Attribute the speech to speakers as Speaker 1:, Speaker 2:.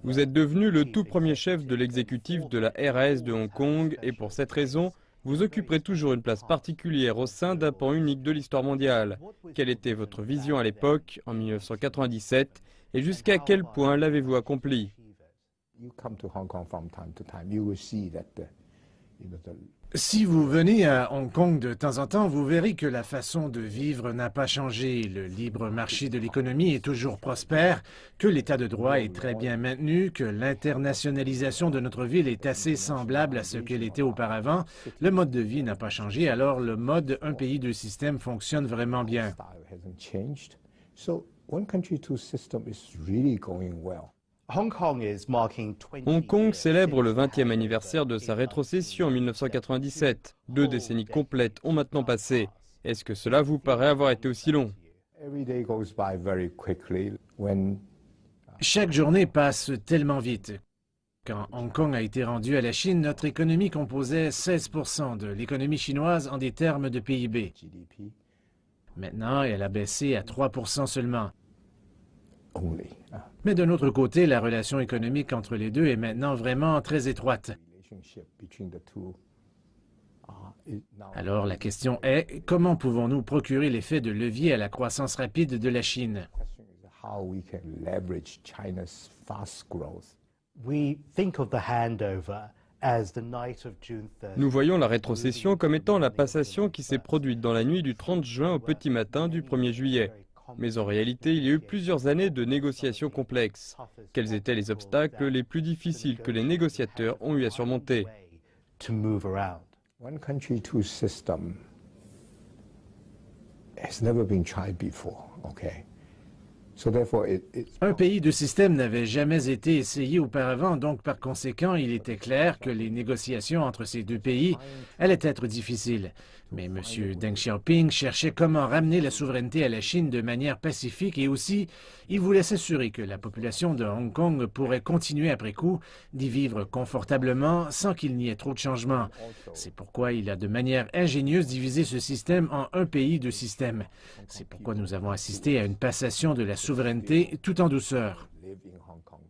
Speaker 1: Vous êtes devenu le tout premier chef de l'exécutif de la RAS de Hong Kong et pour cette raison, vous occuperez toujours une place particulière au sein d'un pan unique de l'histoire mondiale. Quelle était votre vision à l'époque, en 1997, et jusqu'à quel point l'avez-vous accompli?
Speaker 2: Si vous venez à Hong Kong de temps en temps, vous verrez que la façon de vivre n'a pas changé. Le libre marché de l'économie est toujours prospère, que l'état de droit est très bien maintenu, que l'internationalisation de notre ville est assez semblable à ce qu'elle était auparavant. Le mode de vie n'a pas changé, alors le mode un pays, deux systèmes fonctionne vraiment bien.
Speaker 1: Hong Kong célèbre le 20e anniversaire de sa rétrocession en 1997. 2 décennies complètes ont maintenant passé. Est-ce que cela vous paraît avoir été aussi long?
Speaker 2: Chaque journée passe tellement vite. Quand Hong Kong a été rendu à la Chine, notre économie composait 16% de l'économie chinoise en des termes de PIB. Maintenant, elle a baissé à 3% seulement. Mais d'un autre côté, la relation économique entre les deux est maintenant vraiment très étroite. Alors la question est, comment pouvons-nous procurer l'effet de levier à la croissance rapide de la Chine?
Speaker 1: Nous voyons la rétrocession comme étant la passation qui s'est produite dans la nuit du 30 juin au petit matin du 1er juillet. Mais en réalité, il y a eu plusieurs années de négociations complexes. Quels étaient les obstacles les plus difficiles que les négociateurs ont eu à surmonter?
Speaker 3: One country, two system has never been tried before, okay? So therefore
Speaker 2: Un pays, deux systèmes n'avait jamais été essayé auparavant, donc par conséquent, il était clair que les négociations entre ces deux pays allaient être difficiles. Mais M. Deng Xiaoping cherchait comment ramener la souveraineté à la Chine de manière pacifique et aussi, il voulait s'assurer que la population de Hong Kong pourrait continuer après coup d'y vivre confortablement sans qu'il n'y ait trop de changements. C'est pourquoi il a de manière ingénieuse divisé ce système en un pays, deux systèmes. C'est pourquoi nous avons assisté à une passation de la souveraineté tout en douceur.
Speaker 3: live in Hong Kong